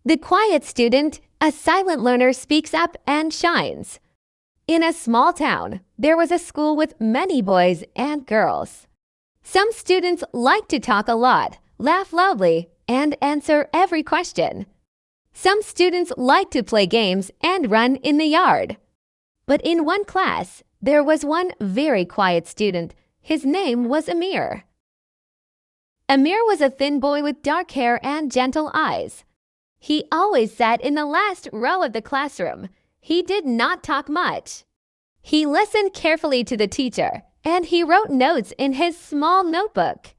The quiet student, a silent learner, speaks up and shines. In a small town, there was a school with many boys and girls. Some students liked to talk a lot, laugh loudly, and answer every question. Some students liked to play games and run in the yard. But in one class, there was one very quiet student. His name was Amir. Amir was a thin boy with dark hair and gentle eyes. He always sat in the last row of the classroom. He did not talk much. He listened carefully to the teacher, and he wrote notes in his small notebook.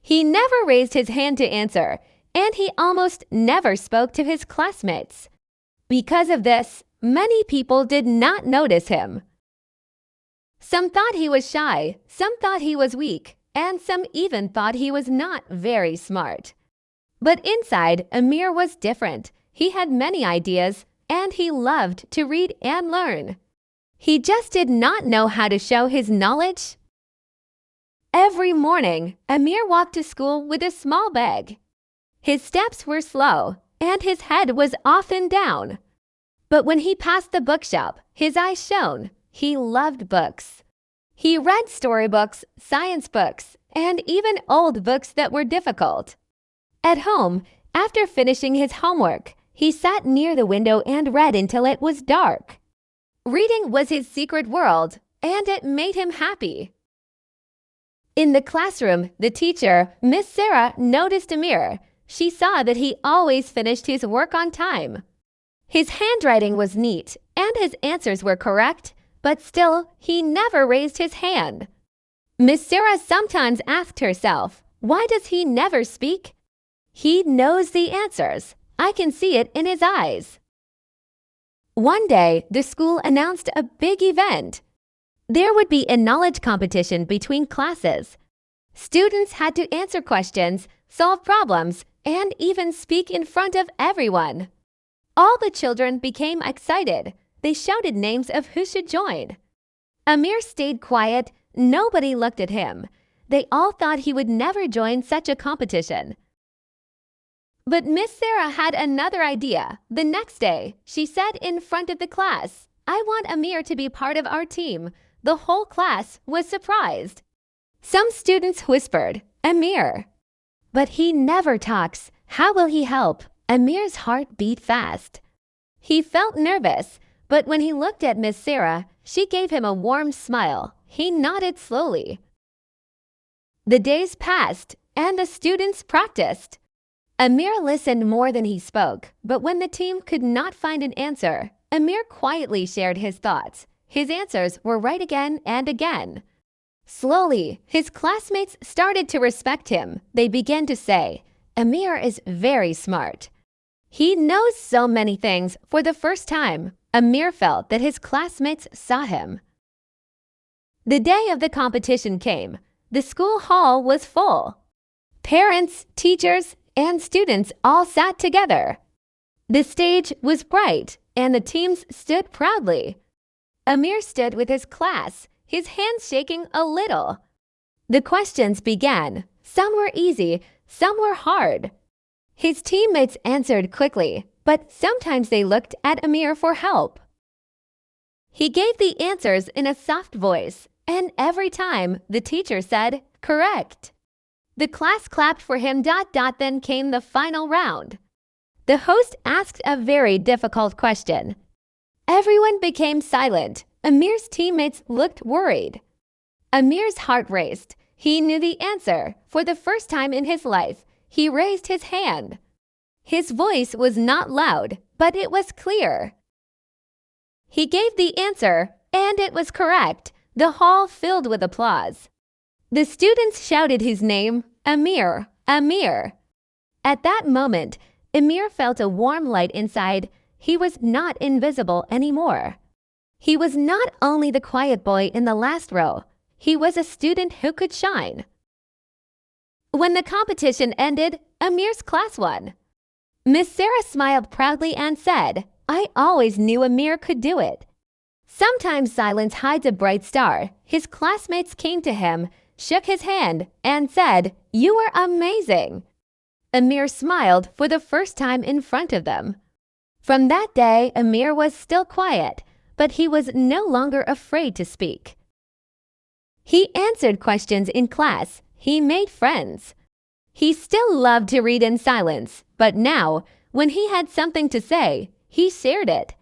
He never raised his hand to answer, and he almost never spoke to his classmates. Because of this, many people did not notice him. Some thought he was shy, some thought he was weak, and some even thought he was not very smart. But inside, Amir was different. He had many ideas, and he loved to read and learn. He just did not know how to show his knowledge. Every morning, Amir walked to school with a small bag. His steps were slow, and his head was often down. But when he passed the bookshop, his eyes shone. He loved books. He read storybooks, science books, and even old books that were difficult. At home, after finishing his homework, he sat near the window and read until it was dark. Reading was his secret world, and it made him happy. In the classroom, the teacher, Miss Sarah, noticed Amir. She saw that he always finished his work on time. His handwriting was neat, and his answers were correct, but still, he never raised his hand. Miss Sarah sometimes asked herself, why does he never speak? He knows the answers. I can see it in his eyes. One day, the school announced a big event. There would be a knowledge competition between classes. Students had to answer questions, solve problems, and even speak in front of everyone. All the children became excited. They shouted names of who should join. Amir stayed quiet. Nobody looked at him. They all thought he would never join such a competition. But Miss Sarah had another idea. The next day, she said in front of the class, I want Amir to be part of our team. The whole class was surprised. Some students whispered, Amir. But he never talks. How will he help? Amir's heart beat fast. He felt nervous, but when he looked at Miss Sarah, she gave him a warm smile. He nodded slowly. The days passed, and the students practiced. Amir listened more than he spoke, but when the team could not find an answer, Amir quietly shared his thoughts. His answers were right again and again. Slowly, his classmates started to respect him. They began to say, Amir is very smart. He knows so many things. For the first time, Amir felt that his classmates saw him. The day of the competition came. The school hall was full. Parents, teachers, and students all sat together. The stage was bright, and the teams stood proudly. Amir stood with his class, his hands shaking a little. The questions began. Some were easy, some were hard. His teammates answered quickly, but sometimes they looked at Amir for help. He gave the answers in a soft voice, and every time the teacher said, correct. The class clapped for him. Then came the final round. The host asked a very difficult question. Everyone became silent. Amir's teammates looked worried. Amir's heart raced. He knew the answer. For the first time in his life, he raised his hand. His voice was not loud, but it was clear. He gave the answer, and it was correct. The hall filled with applause. The students shouted his name, Amir, Amir. At that moment, Amir felt a warm light inside. He was not invisible anymore. He was not only the quiet boy in the last row. He was a student who could shine. When the competition ended, Amir's class won. Miss Sarah smiled proudly and said, I always knew Amir could do it. Sometimes silence hides a bright star. His classmates came to him, shook his hand, and said, You are amazing. Amir smiled for the first time in front of them. From that day, Amir was still quiet, but he was no longer afraid to speak. He answered questions in class. He made friends. He still loved to read in silence, but now, when he had something to say, he shared it.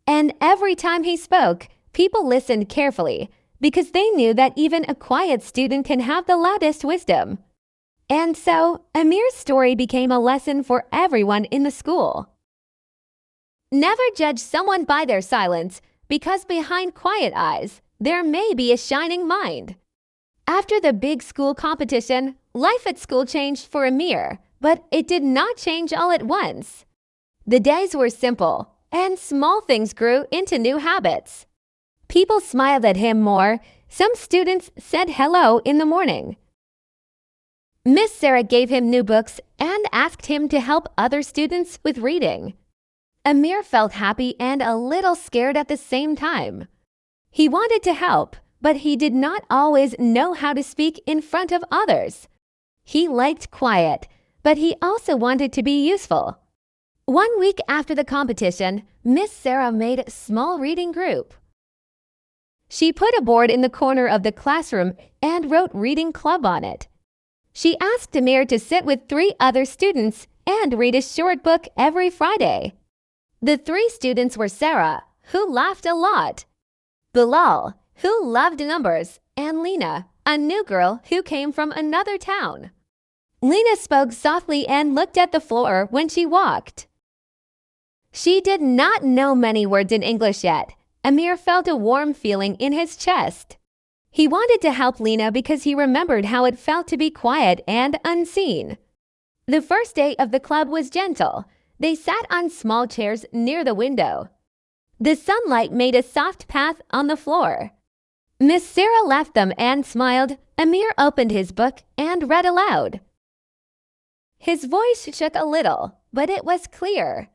And every time he spoke, people listened carefully because they knew that even a quiet student can have the loudest wisdom. And so, Amir's story became a lesson for everyone in the school. Never judge someone by their silence, because behind quiet eyes, there may be a shining mind. After the big school competition, life at school changed for Amir, but it did not change all at once. The days were simple, and small things grew into new habits. People smiled at him more. Some students said hello in the morning. Miss Sarah gave him new books and asked him to help other students with reading. Amir felt happy and a little scared at the same time. He wanted to help, but he did not always know how to speak in front of others. He liked quiet, but he also wanted to be useful. 1 week after the competition, Miss Sarah made a small reading group. She put a board in the corner of the classroom and wrote Reading Club on it. She asked Amir to sit with 3 other students and read a short book every Friday. The 3 students were Sarah, who laughed a lot, Bilal, who loved numbers, and Lena, a new girl who came from another town. Lena spoke softly and looked at the floor when she walked. She did not know many words in English yet. Amir felt a warm feeling in his chest. He wanted to help Lena because he remembered how it felt to be quiet and unseen. The first day of the club was gentle. They sat on small chairs near the window. The sunlight made a soft path on the floor. Miss Sarah left them and smiled. Amir opened his book and read aloud. His voice shook a little, but it was clear.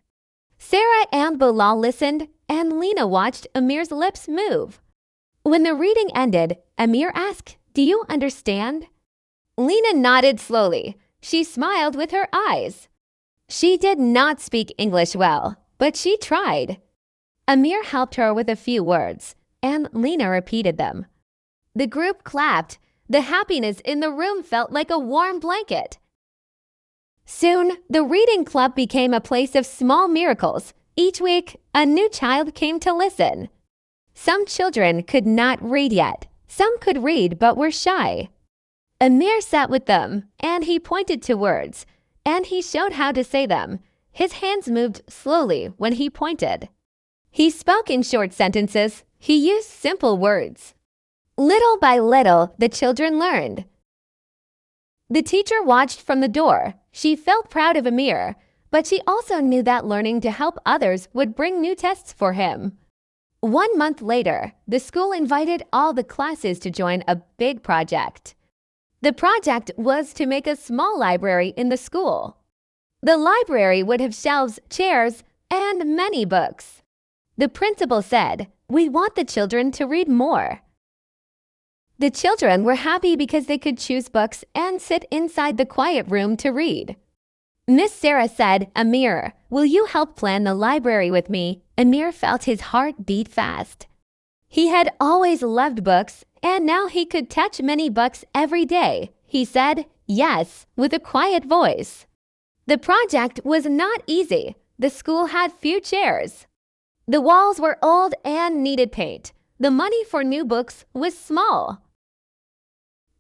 Sarah and Bilal listened, and Lena watched Amir's lips move. When the reading ended, Amir asked, "Do you understand?" Lena nodded slowly. She smiled with her eyes. She did not speak English well, but she tried. Amir helped her with a few words, and Lena repeated them. The group clapped. The happiness in the room felt like a warm blanket. Soon, the reading club became a place of small miracles. Each week, a new child came to listen. Some children could not read yet. Some could read but were shy. Amir sat with them, and he pointed to words, and he showed how to say them. His hands moved slowly when he pointed. He spoke in short sentences. He used simple words. Little by little, the children learned. The teacher watched from the door. She felt proud of Amir, but she also knew that learning to help others would bring new tests for him. 1 month later, the school invited all the classes to join a big project. The project was to make a small library in the school. The library would have shelves, chairs, and many books. The principal said, "We want the children to read more." The children were happy because they could choose books and sit inside the quiet room to read. Miss Sarah said, "Amir, will you help plan the library with me?" Amir felt his heart beat fast. He had always loved books, and now he could touch many books every day. He said, "Yes," with a quiet voice. The project was not easy. The school had few chairs. The walls were old and needed paint. The money for new books was small.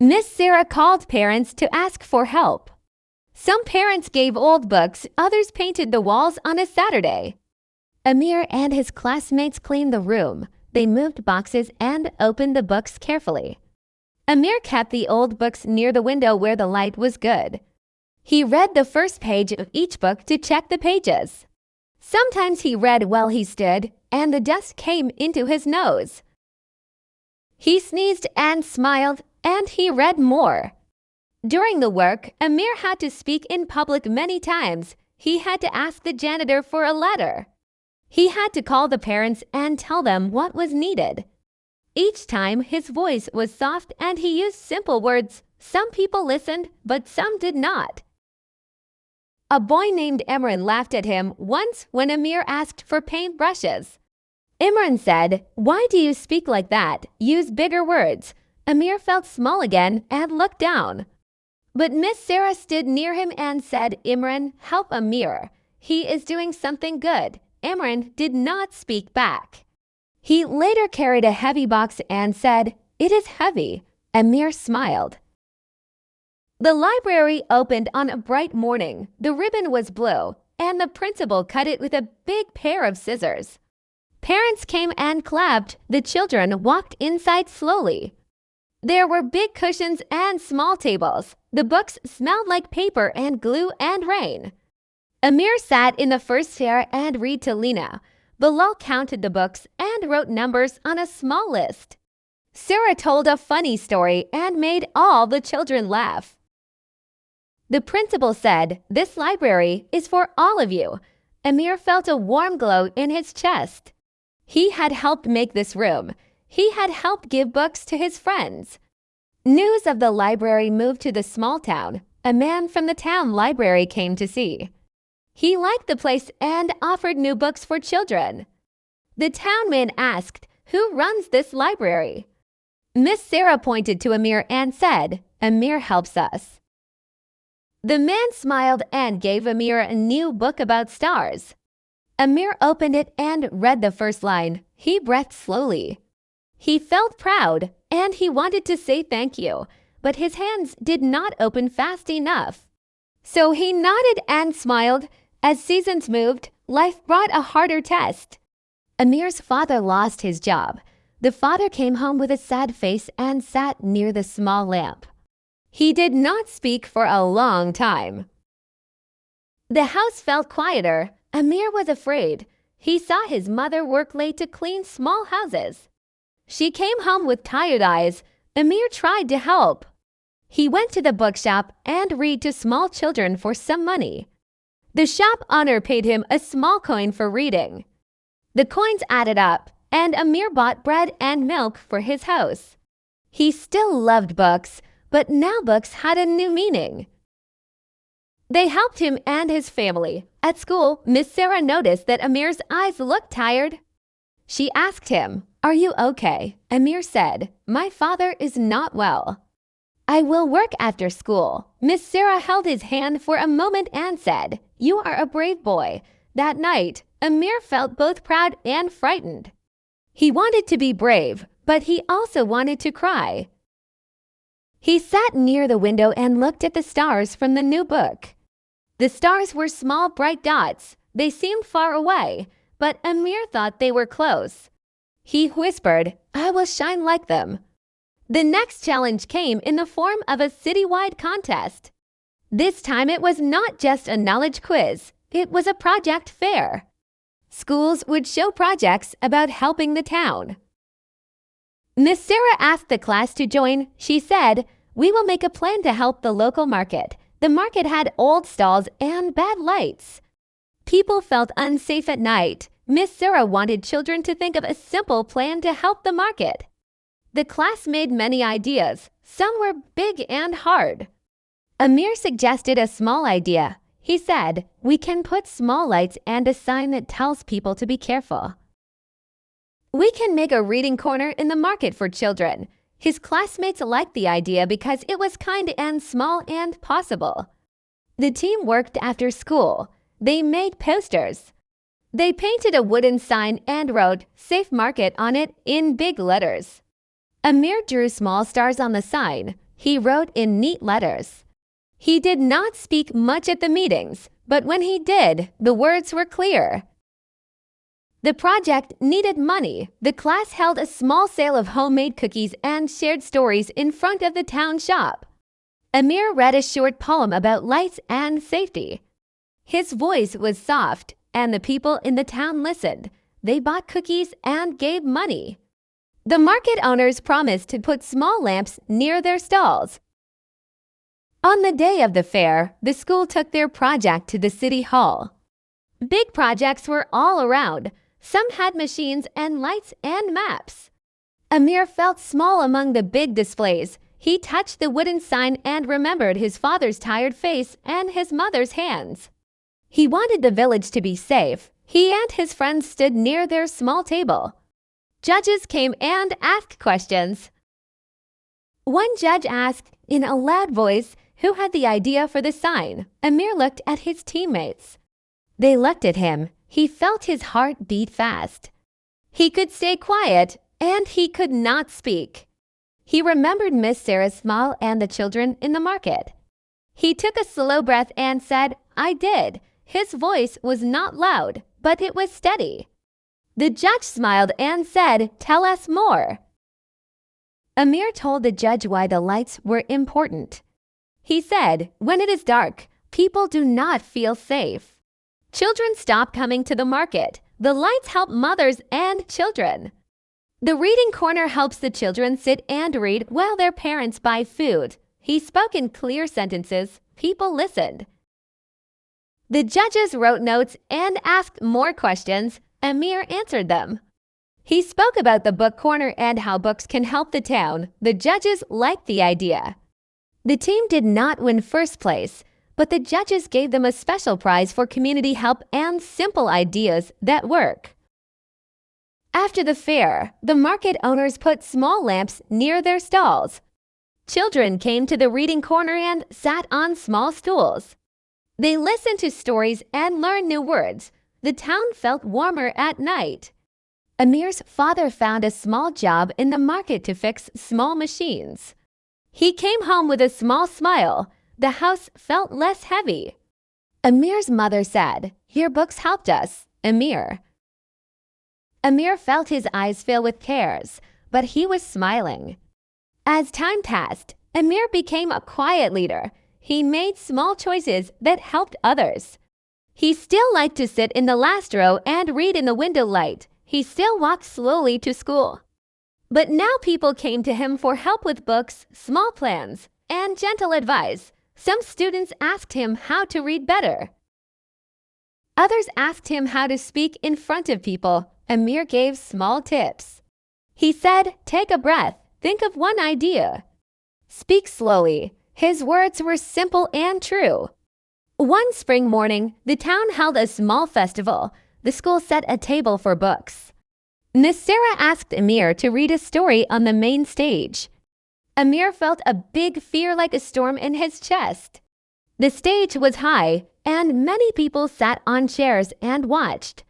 Miss Sarah called parents to ask for help. Some parents gave old books, others painted the walls on a Saturday. Amir and his classmates cleaned the room. They moved boxes and opened the books carefully. Amir kept the old books near the window where the light was good. He read the first page of each book to check the pages. Sometimes he read while he stood, and the dust came into his nose. He sneezed and smiled, and he read more. During the work, Amir had to speak in public many times. He had to ask the janitor for a letter. He had to call the parents and tell them what was needed. Each time, his voice was soft and he used simple words. Some people listened, but some did not. A boy named Imran laughed at him once when Amir asked for paint brushes. Imran said, "Why do you speak like that? Use bigger words." Amir felt small again and looked down. But Miss Sarah stood near him and said, "Imran, help Amir. He is doing something good." Imran did not speak back. He later carried a heavy box and said, "It is heavy." Amir smiled. The library opened on a bright morning. The ribbon was blue, and the principal cut it with a big pair of scissors. Parents came and clapped. The children walked inside slowly. There were big cushions and small tables. The books smelled like paper and glue and rain. Amir sat in the first chair and read to Lena. Bilal counted the books and wrote numbers on a small list. Sarah told a funny story and made all the children laugh. The principal said, "This library is for all of you." Amir felt a warm glow in his chest. He had helped make this room. He had helped give books to his friends. News of the library moved to the small town. A man from the town library came to see. He liked the place and offered new books for children. The townman asked, "Who runs this library?" Miss Sarah pointed to Amir and said, "Amir helps us." The man smiled and gave Amir a new book about stars. Amir opened it and read the first line. He breathed slowly. He felt proud and he wanted to say thank you, but his hands did not open fast enough. So he nodded and smiled. As seasons moved, life brought a harder test. Amir's father lost his job. The father came home with a sad face and sat near the small lamp. He did not speak for a long time. The house felt quieter. Amir was afraid. He saw his mother work late to clean small houses. She came home with tired eyes. Amir tried to help. He went to the bookshop and read to small children for some money. The shop owner paid him a small coin for reading. The coins added up, and Amir bought bread and milk for his house. He still loved books, but now books had a new meaning. They helped him and his family. At school, Miss Sarah noticed that Amir's eyes looked tired. She asked him, "Are you okay?" Amir said, "My father is not well. I will work after school." Miss Sarah held his hand for a moment and said, "You are a brave boy." That night, Amir felt both proud and frightened. He wanted to be brave, but he also wanted to cry. He sat near the window and looked at the stars from the new book. The stars were small, bright dots. They seemed far away, but Amir thought they were close. He whispered, "I will shine like them." The next challenge came in the form of a citywide contest. This time it was not just a knowledge quiz, it was a project fair. Schools would show projects about helping the town. Miss Sarah asked the class to join. She said, "We will make a plan to help the local market." The market had old stalls and bad lights. People felt unsafe at night. Miss Sarah wanted children to think of a simple plan to help the market. The class made many ideas. Some were big and hard. Amir suggested a small idea. He said, "We can put small lights and a sign that tells people to be careful. We can make a reading corner in the market for children." His classmates liked the idea because it was kind and small and possible. The team worked after school. They made posters. They painted a wooden sign and wrote "Safe Market" on it in big letters. Amir drew small stars on the sign. He wrote in neat letters. He did not speak much at the meetings, but when he did, the words were clear. The project needed money. The class held a small sale of homemade cookies and shared stories in front of the town shop. Amir read a short poem about lights and safety. His voice was soft, and the people in the town listened. They bought cookies and gave money. The market owners promised to put small lamps near their stalls. On the day of the fair, the school took their project to the city hall. Big projects were all around. Some had machines and lights and maps. Amir felt small among the big displays. He touched the wooden sign and remembered his father's tired face and his mother's hands. He wanted the village to be safe. He and his friends stood near their small table. Judges came and asked questions. One judge asked, in a loud voice, who had the idea for the sign. Amir looked at his teammates. They looked at him. He felt his heart beat fast. He could stay quiet, and he could not speak. He remembered Miss Sarah's smile and the children in the market. He took a slow breath and said, "I did." His voice was not loud, but it was steady. The judge smiled and said, "Tell us more." Amir told the judge why the lights were important. He said, "When it is dark, people do not feel safe. Children stop coming to the market. The lights help mothers and children. The reading corner helps the children sit and read while their parents buy food." He spoke in clear sentences. People listened. The judges wrote notes and asked more questions. Amir answered them. He spoke about the book corner and how books can help the town. The judges liked the idea. The team did not win first place, but the judges gave them a special prize for community help and simple ideas that work. After the fair, the market owners put small lamps near their stalls. Children came to the reading corner and sat on small stools. They listened to stories and learned new words. The town felt warmer at night. Amir's father found a small job in the market to fix small machines. He came home with a small smile. The house felt less heavy. Amir's mother said, "Your books helped us, Amir." Amir felt his eyes fill with cares, but he was smiling. As time passed, Amir became a quiet leader. He made small choices that helped others. He still liked to sit in the last row and read in the window light. He still walked slowly to school. But now people came to him for help with books, small plans, and gentle advice. Some students asked him how to read better. Others asked him how to speak in front of people. Amir gave small tips. He said, "Take a breath. Think of one idea. Speak slowly." His words were simple and true. One spring morning, the town held a small festival. The school set a table for books. Miss Sarah asked Amir to read a story on the main stage. Amir felt a big fear like a storm in his chest. The stage was high, and many people sat on chairs and watched.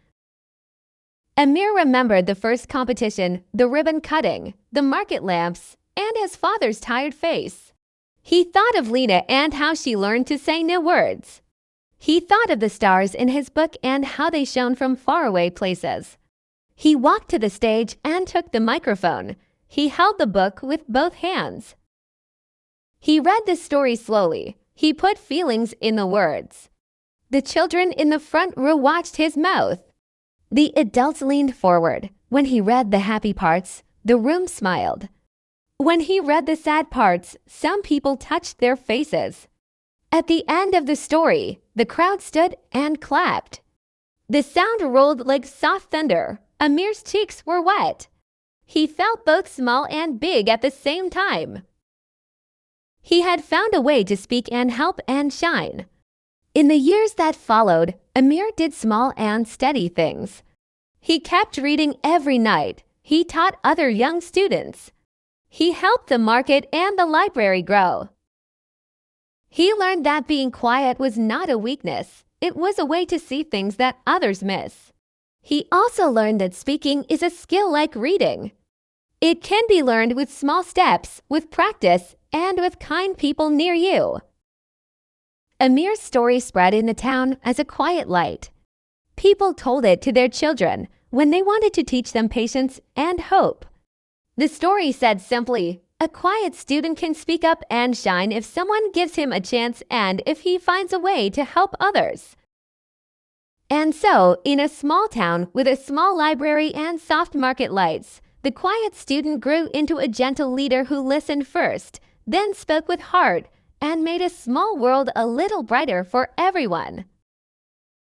Amir remembered the first competition, the ribbon cutting, the market lamps, and his father's tired face. He thought of Lena and how she learned to say new words. He thought of the stars in his book and how they shone from faraway places. He walked to the stage and took the microphone. He held the book with both hands. He read the story slowly. He put feelings in the words. The children in the front row watched his mouth. The adults leaned forward. When he read the happy parts, the room smiled. When he read the sad parts, some people touched their faces. At the end of the story, the crowd stood and clapped. The sound rolled like soft thunder. Amir's cheeks were wet. He felt both small and big at the same time. He had found a way to speak and help and shine. In the years that followed, Amir did small and steady things. He kept reading every night. He taught other young students. He helped the market and the library grow. He learned that being quiet was not a weakness. It was a way to see things that others miss. He also learned that speaking is a skill like reading. It can be learned with small steps, with practice, and with kind people near you. Amir's story spread in the town as a quiet light. People told it to their children when they wanted to teach them patience and hope. The story said simply, a quiet student can speak up and shine if someone gives him a chance and if he finds a way to help others. And so, in a small town with a small library and soft market lights, the quiet student grew into a gentle leader who listened first, then spoke with heart, and made a small world a little brighter for everyone.